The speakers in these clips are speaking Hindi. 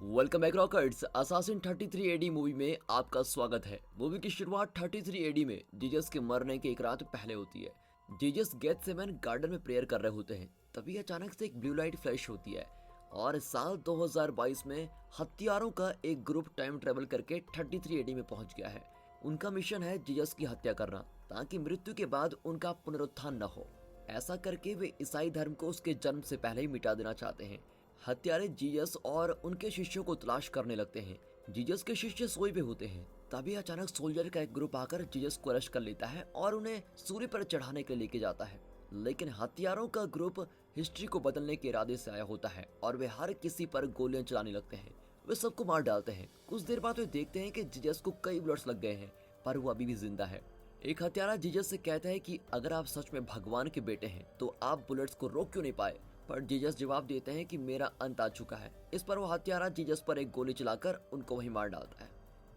Welcome back rockers. Assassin 33 AD movie में आपका स्वागत है। मूवी की शुरुआत 33 एडी में जीसस के मरने के एक रात पहले होती है। जीसस गेथसेमन गार्डन में प्रेयर कर रहे होते हैं, तभी अचानक से एक ब्लू लाइट फ्लैश होती है और साल 2022 में हत्यारों का एक ग्रुप टाइम ट्रेवल करके 33 एडी में पहुंच गया है। उनका मिशन है जीसस की हत्या करना ताकि मृत्यु के बाद उनका पुनरुत्थान न हो। ऐसा करके वे ईसाई धर्म को उसके जन्म से पहले ही मिटा देना चाहते हैं। हत्यारे जीसस और उनके शिष्यों को तलाश करने लगते हैं। जीसस के शिष्य सोए हुए होते हैं, तभी अचानक सोल्जर का एक ग्रुप आकर जीसस को अरेस्ट कर लेता है और उन्हें सूर्य पर चढ़ाने के लिए लेके जाता है। लेकिन हत्यारों का ग्रुप हिस्ट्री को बदलने के इरादे से आया होता है और वे हर किसी पर गोलियां चलाने लगते हैं। वे सबको मार डालते हैं। कुछ देर बाद वे देखते हैं कि जीसस को कई बुलेट्स लग गए हैं, पर वो अभी भी जिंदा है। एक हत्यारा जीसस से कहता है कि अगर आप सच में भगवान के बेटे हैं तो आप बुलेट्स को रोक क्यों नहीं पाए, पर जीसस जवाब देते हैं कि मेरा अंत आ चुका है। इस पर वो हत्यारा जीसस पर एक गोली चलाकर उनको वहीं मार डालता है।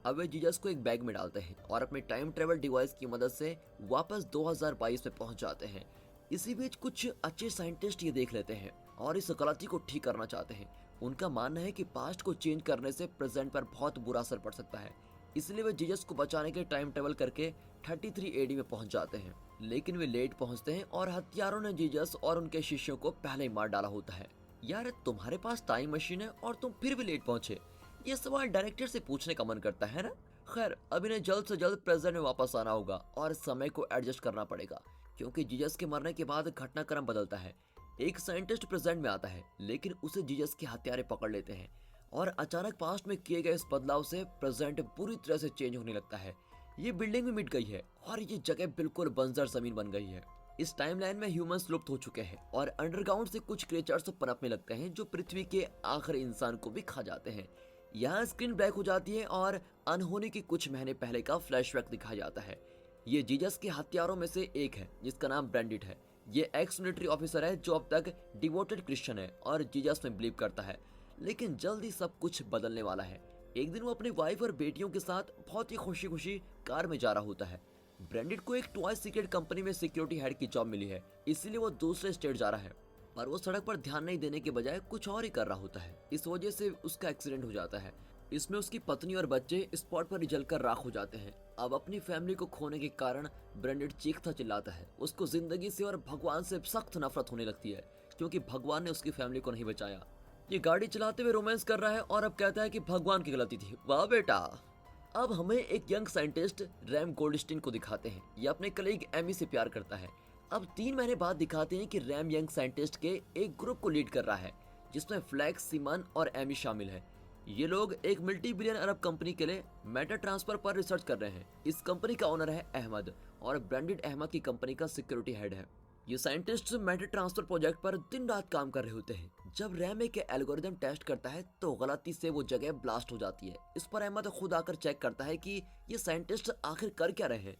अब वे जीसस को एक बैग में डालते हैं और अपने टाइम ट्रेवल डिवाइस की मदद से वापस 2022 में पहुंच जाते हैं। इसी बीच कुछ अच्छे साइंटिस्ट ये देख लेते हैं और इस गलती को ठीक करना चाहते हैं। उनका मानना है कि पास्ट को चेंज करने से प्रेजेंट पर बहुत बुरा असर पड़ सकता है, इसलिए वे जीसस को बचाने के टाइम ट्रेवल करके 33 एडी में पहुंच जाते हैं। लेकिन वे लेट पहुंचते हैं और हत्यारों ने जीसस और उनके शिष्यों को पहले ही मार डाला होता है। यार, तुम्हारे पास टाइम मशीन है और तुम फिर भी लेट पहुंचे, ये सवाल डायरेक्टर से पूछने का मन करता है ना। खैर, अब इन्हें जल्द से जल्द प्रेजेंट में वापस आना होगा और समय को एडजस्ट करना पड़ेगा, क्योंकि जीसस के मरने के बाद घटनाक्रम बदलता है। एक साइंटिस्ट प्रेजेंट में आता है, लेकिन उसे जीसस के हत्यारे पकड़ लेते हैं और अचानक पास्ट में किए गए इस बदलाव से प्रेजेंट पूरी तरह से चेंज होने लगता है। ये बिल्डिंग भी मिट गई है और ये जगह बिल्कुल बंजर जमीन बन गई है। इस टाइमलाइन में ह्यूमंस लुप्त हो चुके हैं और अंडरग्राउंड से कुछ क्रिएचर्स पनपने लगते हैं जो पृथ्वी के आखिरी इंसान को भी खा जाते हैं। यहाँ स्क्रीन ब्लैक हो जाती है और अनहोनी के कुछ महीने पहले का फ्लैशबैक दिखाया जाता है। ये जीसस के हत्यारों में से एक है जिसका नाम ब्रैंडिट है। ये एक्स मिलिट्री ऑफिसर है जो अब तक डिवोटेड क्रिश्चियन है और जीसस में बिलीव करता है। लेकिन जल्दी सब कुछ बदलने वाला है। एक दिन वो अपनी वाइफ और बेटियों के साथ बहुत ही खुशी खुशी कार में जा रहा होता है। ब्रैंडिट को एक टॉय सीक्रेट कंपनी में सिक्योरिटी हेड की जॉब मिली है, इसीलिए वो दूसरे स्टेट जा रहा है, पर वो सड़क पर ध्यान नहीं देने के बजाय कुछ और ही कर रहा होता है। इस वजह से उसका एक्सीडेंट हो जाता है। इसमें उसकी पत्नी और बच्चे स्पॉट पर ही जलकर राख हो जाते हैं। अब अपनी फैमिली को खोने के कारण ब्रैंडिट चीखता चिल्लाता है। उसको जिंदगी से और भगवान से सख्त नफरत होने लगती है, क्योंकि भगवान ने उसकी फैमिली को नहीं बचाया। ये गाड़ी चलाते हुए रोमांस कर रहा है और अब कहता है कि भगवान की गलती थी। वाह बेटा। अब हमें एक यंग साइंटिस्ट रैम गोल्डस्टीन को दिखाते हैं। ये अपने कलीग एमी से प्यार करता है। अब 3 महीने बाद दिखाते हैं कि रैम यंग साइंटिस्ट के एक ग्रुप को लीड कर रहा है, जिसमें फ्लैक्स, सिमन और एमी शामिल है। ये लोग एक मल्टी बिलियन अरब कंपनी के लिए मैटर ट्रांसफर पर रिसर्च कर रहे हैं। इस कंपनी का ओनर है अहमद और ब्रैंडेड अहमद की कंपनी का सिक्योरिटी हेड है। ये साइंटिस्ट मैटर ट्रांसफर प्रोजेक्ट पर दिन रात काम कर रहे होते हैं। जब रैम एक एल्गोरिथम टेस्ट करता है तो गलती से वो जगह ब्लास्ट हो जाती है। इस पर अहमद खुद आकर चेक करता है कि ये साइंटिस्ट आखिर कर क्या रहे हैं।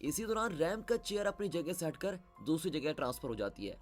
इसी दौरान रैम का चेयर अपनी जगह से हटकर दूसरी जगह ट्रांसफर हो जाती है।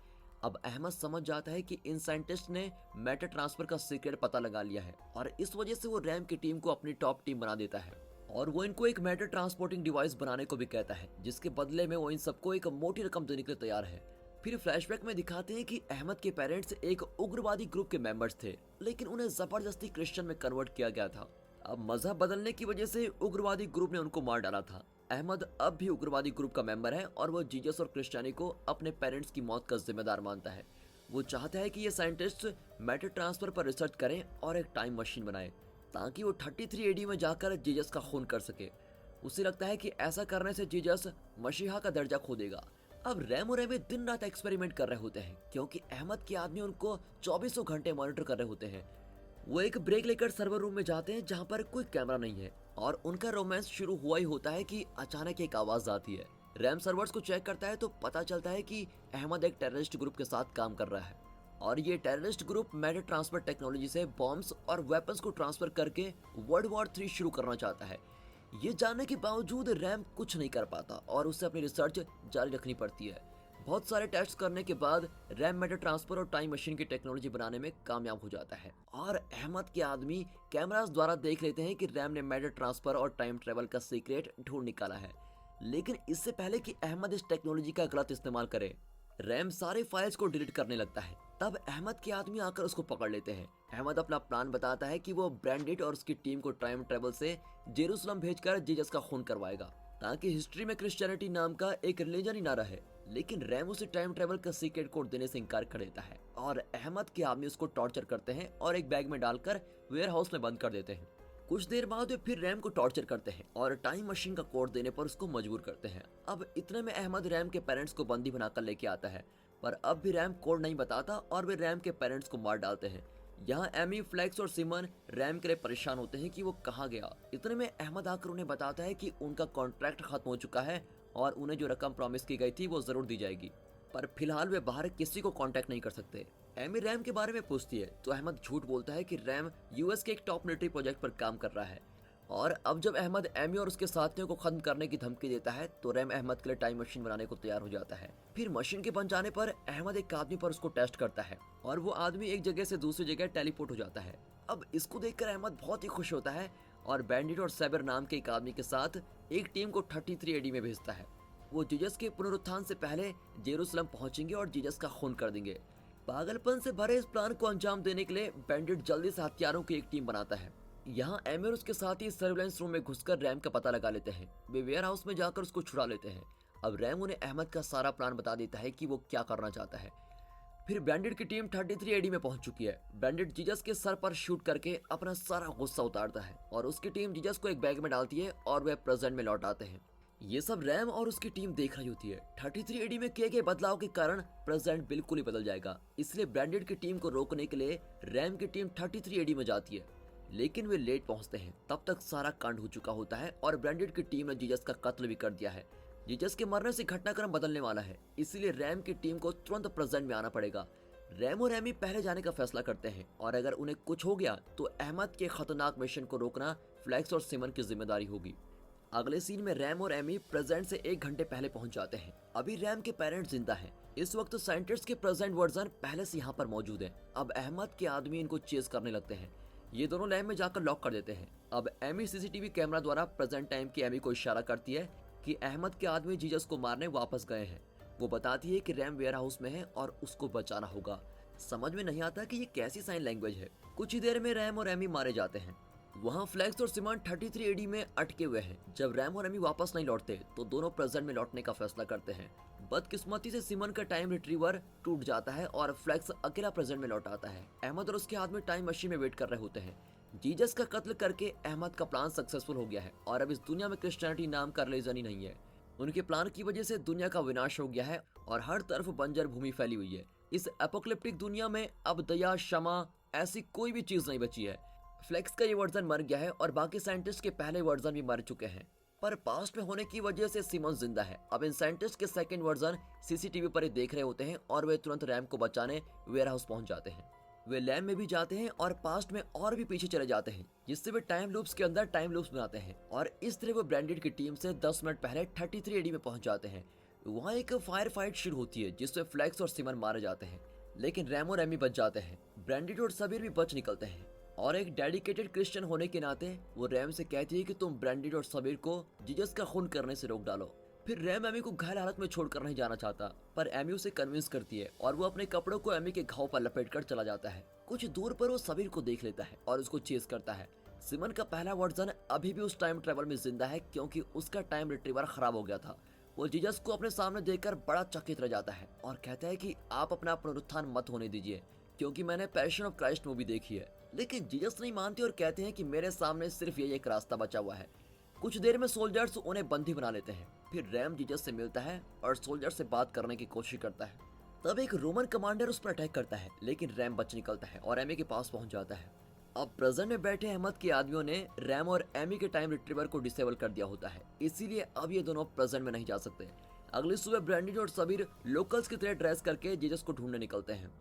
अब अहमद समझ जाता है कि इन साइंटिस्ट ने मैटर ट्रांसफर का सीक्रेट पता लगा लिया है और इस वजह से वो रैम की टीम को अपनी टॉप टीम बना देता है और वो इनको एक मैटर ट्रांसपोर्टिंग डिवाइस बनाने को भी कहता है, जिसके बदले में वो इन सबको एक मोटी रकम देने के लिए तैयार है। फिर फ्लैशबैक में दिखाते हैं कि अहमद के पेरेंट्स एक उग्रवादी ग्रुप के मेंबर्स थे, लेकिन उन्हें जबरदस्ती क्रिश्चियन में कन्वर्ट किया गया था। अब मजहब बदलने की वजह से उग्रवादी ग्रुप ने उनको मार डाला था। अहमद अब भी उग्रवादी ग्रुप का मेंबर है और वो जीसस और क्रिश्चियनी को अपने पेरेंट्स की मौत का जिम्मेदार मानता है। वो चाहता है कि ये साइंटिस्ट मैटर ट्रांसफर पर रिसर्च करें और एक टाइम मशीन बनाए ताकि वो 33 एडी में जाकर जीसस का खून कर सके। उसे लगता है कि ऐसा करने से जीसस मसीहा का दर्जा खो देगा। अब रैम और एमी दिन रात एक्सपेरिमेंट कर रहे होते हैं, क्योंकि अहमद के आदमी उनको 24 घंटे मॉनिटर कर रहे होते हैं। वो एक ब्रेक लेकर सर्वर रूम में जाते हैं जहाँ पर कोई कैमरा नहीं है और उनका रोमांस शुरू हुआ ही होता है कि अचानक एक आवाज आती है। रैम सर्वर्स को चेक करता है तो पता चलता है कि अहमद एक टेररिस्ट ग्रुप के साथ काम कर रहा है और ये terrorist group matter transfer technology से बॉम्ब्स और वेपन्स को ट्रांसफर करके वर्ल्ड वॉर 3 शुरू करना चाहता है। ये जानने के बावजूद रैम कुछ नहीं कर पाता और उसे अपनी रिसर्च जारी रखनी पड़ती है। बहुत सारे टेस्ट करने के बाद रैम मैटर ट्रांसफर और टाइम मशीन की टेक्नोलॉजी बनाने में कामयाब हो जाता है और अहमद के आदमी कैमरास द्वारा देख लेते हैं कि रैम ने मैटर ट्रांसफर और टाइम ट्रेवल का सीक्रेट ढूंढ निकाला है। लेकिन इससे पहले कि अहमद इस टेक्नोलॉजी का गलत इस्तेमाल करे, रैम सारे फाइल्स को डिलीट करने लगता है। तब अहमद के आदमी आकर उसको पकड़ लेते हैं। अहमद अपना प्लान बताता है कि वो ब्रैंडेड और उसकी टीम को टाइम ट्रेवल से जेरूसलम भेजकर जीसस का खून करवाएगा, ताकि हिस्ट्री में क्रिश्चियनिटी नाम का एक रिलीजन ही ना रहे। लेकिन रैम उसे टाइम ट्रेवल का सीक्रेट कोड देने से इनकार कर देता है और अहमद के आदमी उसको टॉर्चर करते हैं और एक बैग में डालकर वेयर हाउस में बंद कर देते हैं। कुछ देर बाद वे फिर रैम को टॉर्चर करते हैं और टाइम मशीन का कोड देने पर उसको मजबूर करते हैं। अब इतने में अहमद रैम के पेरेंट्स को बंदी बनाकर लेके आता है, पर अब भी रैम कोड नहीं बताता और वे रैम के पेरेंट्स को मार डालते हैं। यहाँ एमी, फ्लेक्स और सिमन रैम के लिए परेशान होते हैं कि वो कहाँ गया। इतने में अहमद आकर उन्हें बताता है कि उनका कॉन्ट्रैक्ट खत्म हो चुका है और उन्हें जो रकम प्रॉमिस की गई थी वो जरूर दी जाएगी, पर फिलहाल वे बाहर किसी को कांटेक्ट नहीं कर सकते। एमी रैम के बारे में पूछती है तो अहमद झूठ बोलता है कि रैम यूएस के एक टॉप मिलिट्री प्रोजेक्ट पर काम कर रहा है। और अब जब अहमद एमी और उसके साथियों को खत्म करने की धमकी देता है तो रैम अहमद के लिए टाइम मशीन बनाने को तैयार हो जाता है। फिर मशीन के बन जाने पर अहमद एक आदमी पर उसको टेस्ट करता है और वो आदमी एक जगह से दूसरी जगह टेलीपोर्ट हो जाता है। अब इसको देखकर अहमद बहुत ही खुश होता है और बैंडिट और सैबर नाम के एक आदमी के साथ एक टीम को 33 एडी में भेजता है। वो जीसस के पुनरुत्थान से पहले जेरूसलम पहुंचेंगे और जीसस का खून कर देंगे। पागलपन से भरे इस प्लान को अंजाम देने के लिए बैंडिट जल्दी से हथियारों की एक टीम बनाता है। यहाँ एमी और उसके साथ ही सर्विलेंस रूम में घुसकर रैम का पता लगा लेते हैं। वे वेयर हाउस में जाकर उसको छुड़ा लेते हैं। अब रैम उन्हें अहमद का सारा प्लान बता देता है कि वो क्या करना चाहता है। फिर बैंडिट की टीम 33 एडी में पहुंच चुकी है। बैंडिट जीसस के सर पर शूट करके अपना सारा गुस्सा उतारता है और उसकी टीम जीसस को एक बैग में डालती है और वे प्रेजेंट में लौट आते हैं। ये सब रैम और उसकी टीम देख रही होती है। 33 एडी में किए गए बदलाव के कारण प्रेजेंट बिल्कुल ही बदल जाएगा, इसलिए बैंडिट की टीम को रोकने के लिए रैम की टीम 33 एडी में जाती है। लेकिन वे लेट पहुंचते हैं। तब तक सारा कांड हो चुका होता है और ब्रैंडेड की टीम ने जीसस का कत्ल भी कर दिया है। जीसस के मरने से घटनाक्रम बदलने वाला है, इसीलिए रैम की टीम को तुरंत प्रेजेंट में आना पड़ेगा। रैम और एमी पहले जाने का फैसला करते हैं और अगर उन्हें कुछ हो गया तो अहमद के खतरनाक मिशन को रोकना फ्लैक्स और सिमन की जिम्मेदारी होगी। अगले सीन में रैम और एमी प्रेजेंट से 1 घंटे पहले पहुंच जाते हैं। अभी रैम के पेरेंट्स जिंदा हैं। इस वक्त साइंटिस्ट के प्रेजेंट वर्जन पहले से यहाँ पर मौजूद है। अब अहमद के आदमी इनको चेस करने लगते हैं। ये दोनों लैब में जाकर लॉक कर देते हैं। अब एमी सीसीटीवी कैमरा द्वारा प्रेजेंट टाइम की एमी को इशारा करती है कि अहमद के आदमी जीसस को मारने वापस गए हैं। वो बताती है कि रैम वेयर हाउस में है और उसको बचाना होगा। समझ में नहीं आता कि ये कैसी साइन लैंग्वेज है। कुछ ही देर में रैम और एमी मारे जाते हैं। वहाँ फ्लैक्स और सिमन 33 एडी में अटके हुए हैं। जब रैम और एमी वापस नहीं लौटते तो दोनों प्रेजेंट में लौटने का फैसला करते हैं। बदकिस्मती से सिमन का टाइम रिट्रीवर टूट जाता है और फ्लैक्स अकेला प्रेजेंट में लौट आता है। अहमद और उसके आदमी टाइम मशीन में वेट कर रहे होते हैं। जीसस का कत्ल करके अहमद का प्लान सक्सेसफुल हो गया है और अब इस दुनिया में क्रिश्चियनिटी नाम का रिलीजन ही नहीं है। उनके प्लान की वजह से दुनिया का विनाश हो गया है और हर तरफ बंजर भूमि फैली हुई है। इस एपोकलिप्टिक दुनिया में अब दया, क्षमा ऐसी कोई भी चीज नहीं बची है। फ्लेक्स का ये वर्जन मर गया है और बाकी साइंटिस्ट के पहले वर्जन भी मर चुके हैं, पर पास्ट में होने की वजह से सिमन जिंदा है। अब इन साइंटिस्ट के सेकंड वर्जन सीसीटीवी पर ही देख रहे होते हैं और वे तुरंत रैम को बचाने वेयर हाउस पहुंच जाते हैं। वे लैब में भी जाते हैं और पास्ट में और भी पीछे चले जाते हैं, जिससे वे टाइम लूप्स के अंदर टाइम लूप्स बनाते हैं और इस तरह वो ब्रैंडेड की टीम से 10 मिनट पहले 33 एडी में पहुंच जाते हैं। वहाँ एक फायर फाइट शुरू होती है जिससे फ्लेक्स और सिमन मारे जाते हैं, लेकिन रैम और एमी बच जाते हैं। ब्रैंडेड और सबीर भी बच निकलते हैं और एक डेडिकेटेड क्रिश्चियन होने के नाते वो रैम से कहती है कि तुम ब्रैंडेड और सबीर को जीसस का खून करने से रोक डालो। फिर रैम एमी को घायल हालत में छोड़कर नहीं जाना चाहता, पर एमी उसे कन्विंस करती है और वो अपने कपड़ों को एमी के घाव पर लपेटकर चला जाता है। कुछ दूर पर वो सबीर को देख लेता है और उसको चेस करता है। सिमन का पहला वर्जन अभी भी उस टाइम ट्रेवल में जिंदा है क्योंकि उसका टाइम रिट्रीवर खराब हो गया था। वो जीसस को अपने सामने देखकर बड़ा चकित रह जाता है और कहता है कि आप अपना पुनरुत्थान मत होने दीजिए, क्योंकि मैंने पैशन ऑफ क्राइस्ट मूवी देखी है। लेकिन जीसस नहीं मानते और कहते हैं कि मेरे सामने सिर्फ यही एक रास्ता बचा हुआ है। कुछ देर में सोल्जर्स उन्हें बंदी बना लेते हैं। फिर रैम जीसस से मिलता है और सोल्जर से बात करने की कोशिश करता है। तब एक रोमन कमांडर उस पर अटैक करता है, लेकिन रैम बच निकलता है और एमी के पास पहुंच जाता है। अब प्रेजेंट में बैठे अहमद के आदमियों ने रैम और एमी के टाइम रिट्रीवर को डिसेबल कर दिया होता है, इसीलिए अब ये दोनों प्रेजेंट में नहीं जा सकते। अगली सुबह ब्रैंडेड और सबीर लोकल्स की तरह ड्रेस करके जीसस को ढूंढने निकलते हैं।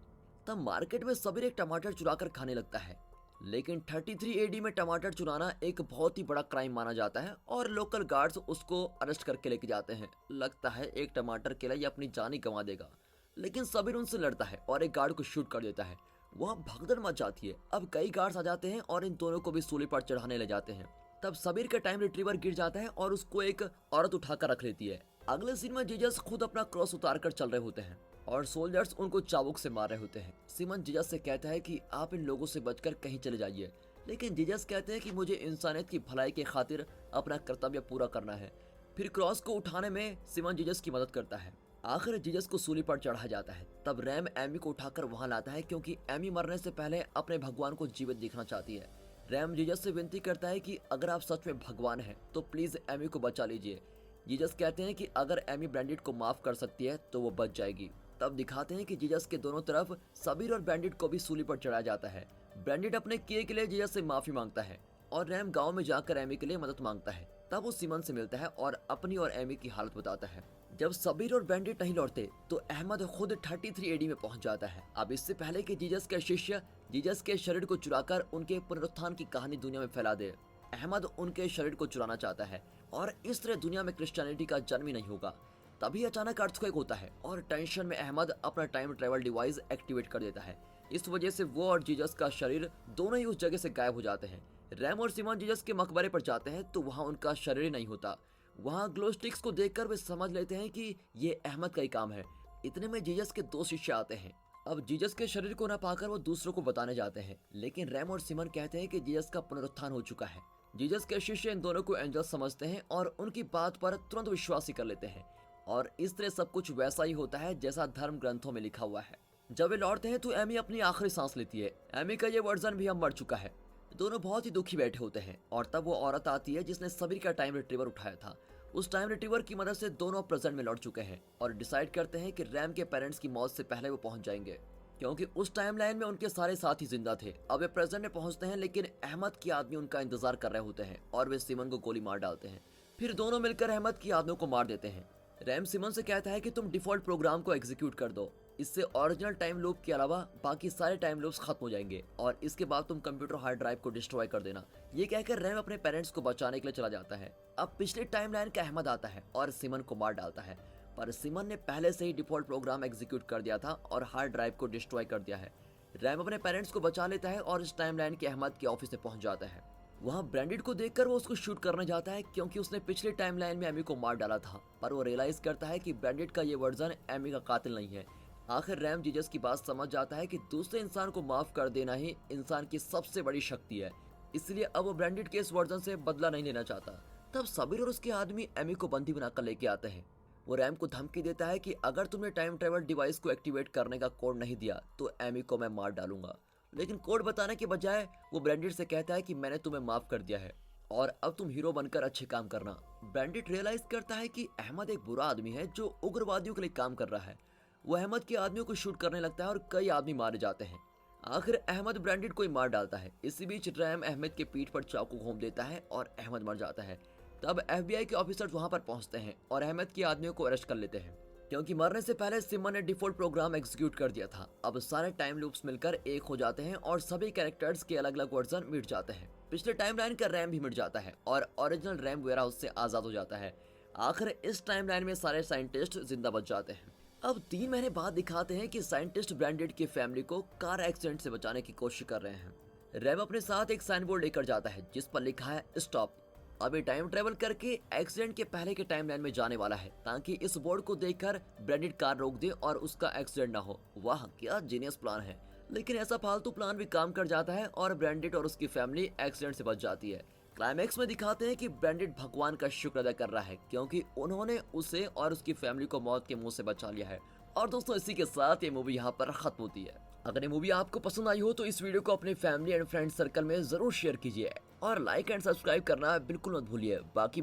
तब मार्केट में सबीर एक टमाटर चुराकर खाने लगता है, लेकिन 33 एडी में टमाटर चुराना एक बहुत ही बड़ा क्राइम माना जाता है और लोकल गार्ड्स उसको अरेस्ट करके लेके जाते हैं। लगता है एक टमाटर के लिए ये अपनी जान ही गंवा देगा, लेकिन सबीर उनसे लड़ता है और एक गार्ड को शूट कर देता है। वहाँ भगदड़ मच जाती है। अब कई गार्ड्स आ जाते हैं और इन दोनों को भी सूली पर चढ़ाने ले जाते हैं। तब सबीर का टाइम रिट्रीवर गिर जाता है और उसको एक औरत उठाकर रख लेती है। अगले सीन में जीसस खुद अपना क्रॉस उतार कर चल रहे होते हैं। और सोल्जर्स उनको चाबुक से मार रहे होते हैं। सिमन जीजस से कहता है कि आप इन लोगों से बचकर कहीं चले जाइए, लेकिन जीजस कहते हैं कि मुझे इंसानियत की भलाई की खातिर अपना कर्तव्य पूरा करना है। फिर क्रॉस को उठाने में सिमन जीजस की मदद करता है। आखिर जीजस को सूली पर चढ़ा जाता है। तब रैम एमी को उठाकर वहां लाता है क्योंकि एमी मरने से पहले अपने भगवान को जीवित देखना चाहती है। रैम जीजस से विनती करता है कि अगर आप सच में भगवान हैं तो प्लीज एमी को बचा लीजिए। जीजस कहते हैं कि अगर एमी ब्रांडिट को माफ कर सकती है तो वो बच जाएगी। तब दिखाते हैं कि जीजस के दोनों तरफ सबीर और ब्रांडिट को भी सूली पर चढ़ाया जाता है। ब्रांडिट अपने किए के लिए जीजस से माफी मांगता है और रैम गांव में जाकर एमी के लिए मदद मांगता है। तब वो सिमन से मिलता है और अपनी और एमी की हालत बताता है। जब सबीर और ब्रांडिट नहीं लौटते तो अहमद खुद 33 एडी में पहुंच जाता है। अब इससे पहले कि जीजस के शिष्य जीजस के शरीर को चुराकर उनके पुनरुत्थान की कहानी दुनिया में फैला दे, अहमद उनके शरीर को चुराना चाहता है और इस तरह दुनिया में क्रिश्चियनिटी का जन्म ही नहीं होगा। तभी अचानक अर्थक्वेक होता है और टेंशन में अहमद अपना टाइम ट्रेवल डिवाइस एक्टिवेट कर देता है। इस वजह से वो और जीजस का शरीर दोनों ही उस जगह से गायब हो जाते हैं। रैम और सिमन जीजस के मकबरे पर जाते हैं तो वहाँ उनका शरीर ही नहीं होता। वहाँ ग्लो स्टिक्स को देखकर वे समझ लेते हैं कि ये अहमद का ही काम है। इतने में जीजस के 2 शिष्य आते हैं। अब जीजस के शरीर को न पाकर वो दूसरों को बताने जाते हैं, लेकिन रैम और सिमन कहते हैं कि जीजस का पुनरुत्थान हो चुका है। जीजस के शिष्य इन दोनों को एंजल समझते हैं और उनकी बात पर तुरंत विश्वास ही कर लेते हैं और इस तरह सब कुछ वैसा ही होता है जैसा धर्म ग्रंथों में लिखा हुआ है। जब वे लौटते हैं तो एमी अपनी आखिरी सांस लेती है। एमी का ये वर्जन भी अब मर चुका है। दोनों बहुत ही दुखी बैठे होते हैं और तब वो औरत आती है जिसने सबीर का टाइम रिट्रीवर उठाया था। उस टाइम रिट्रीवर की मदद से दोनों प्रेजेंट में लौट चुके हैं और डिसाइड करते हैं कि रैम के पेरेंट्स की मौत से पहले वो पहुंच जाएंगे, क्योंकि उस टाइम लाइन में उनके सारे साथी जिंदा थे। अब वे प्रेजेंट में पहुंचते हैं, लेकिन अहमद के आदमी उनका इंतजार कर रहे होते हैं और वे सिमन को गोली मार डालते हैं। फिर दोनों मिलकर अहमद की आदमियों को मार देते हैं। रैम सिमन से कहता है कि तुम डिफॉल्ट प्रोग्राम को एग्जीक्यूट कर दो, इससे ओरिजिनल टाइम लूप के अलावा बाकी सारे टाइम लूप्स खत्म हो जाएंगे और इसके बाद तुम कंप्यूटर हार्ड ड्राइव को डिस्ट्रॉय कर देना। ये कहकर रैम अपने पेरेंट्स को बचाने के लिए चला जाता है। अब पिछले टाइमलाइन का अहमद आता है और सिमन को मार डालता है, पर सिमन ने पहले से ही डिफॉल्ट प्रोग्राम एग्जीक्यूट कर दिया था और हार्ड ड्राइव को डिस्ट्रॉय कर दिया है। रैम अपने पेरेंट्स को बचा लेता है और इस टाइमलाइन के अहमद के ऑफिस में पहुंच जाता है। वहाँ ब्रांडिट को देखकर वो उसको शूट करने जाता है क्योंकि उसने पिछले टाइमलाइन में एमी को मार डाला था, पर वो रियलाइज करता है कि ब्रांडिट का ये वर्जन एमी का कातिल नहीं है। आखिर रैम जीजस की बात समझ जाता है कि दूसरे इंसान को माफ कर देना ही इंसान की सबसे बड़ी शक्ति है, इसलिए अब वो ब्रांडिट के इस वर्जन से बदला नहीं लेना चाहता। तब सबीर और उसके आदमी एमी को बंदी बनाकर लेके आते हैं। वो रैम को धमकी देता है कि अगर तुमने टाइम ट्रेवल डिवाइस को एक्टिवेट करने का कोड नहीं दिया तो एमी को मैं मार डालूंगा। लेकिन कोड बताने के बजाय वो ब्रांडिट से कहता है कि मैंने तुम्हें माफ कर दिया है और अब तुम हीरो बनकर अच्छे काम करना। ब्रांडिट रियलाइज करता है कि अहमद एक बुरा आदमी है जो उग्रवादियों के लिए काम कर रहा है। वो अहमद के आदमियों को शूट करने लगता है और कई आदमी मारे जाते हैं। आखिर अहमद ब्रांडिट को ही मार डालता है। इसी बीच रैम अहमद के पीठ पर चाकू घूम देता है और अहमद मर जाता है। तब FBI के ऑफिसर्स वहां पर पहुंचते हैं और अहमद के आदमियों को अरेस्ट कर लेते हैं, क्योंकि मरने से पहले सिमन ने डिफॉल्ट प्रोग्राम एग्जीक्यूट कर दिया था। अब सारे टाइम लूप्स मिलकर एक हो जाते हैं और सभी कैरेक्टर्स के अलग अलग वर्जन मिट जाते हैं। पिछले टाइमलाइन का रैम भी मिट जाता है और ओरिजिनल रैम वेरा उससे आजाद हो जाता है। आखिर इस टाइमलाइन में सारे साइंटिस्ट जिंदा बच जाते हैं। अब 3 महीने बाद दिखाते हैं कि साइंटिस्ट ब्रांडिट की फैमिली को कार एक्सीडेंट से बचाने की कोशिश कर रहे हैं। रैम अपने साथ एक साइन बोर्ड लेकर जाता है जिस पर लिखा है स्टॉप। अभी टाइम ट्रेवल करके एक्सीडेंट के पहले के टाइमलाइन में जाने वाला है ताकि इस बोर्ड को देखकर ब्रांडिट कार रोक दे और उसका एक्सीडेंट ना हो। वाह क्या जीनियस प्लान है, लेकिन ऐसा फालतू प्लान भी काम कर जाता है और ब्रांडिट और उसकी फैमिली एक्सीडेंट से बच जाती है। क्लाइमैक्स में दिखाते हैं कि ब्रांडिट भगवान का शुक्र अदा कर रहा है क्योंकि उन्होंने उसे और उसकी फैमिली को मौत के मुंह से बचा लिया है। और दोस्तों इसी के साथ ये मूवी यहाँ पर खत्म होती है। अगर ये मूवी आपको पसंद आई हो तो इस वीडियो को अपने फैमिली एंड फ्रेंड सर्कल में जरूर शेयर कीजिए और लाइक एंड सब्सक्राइब करना बिल्कुल मत भूलिए। बाकी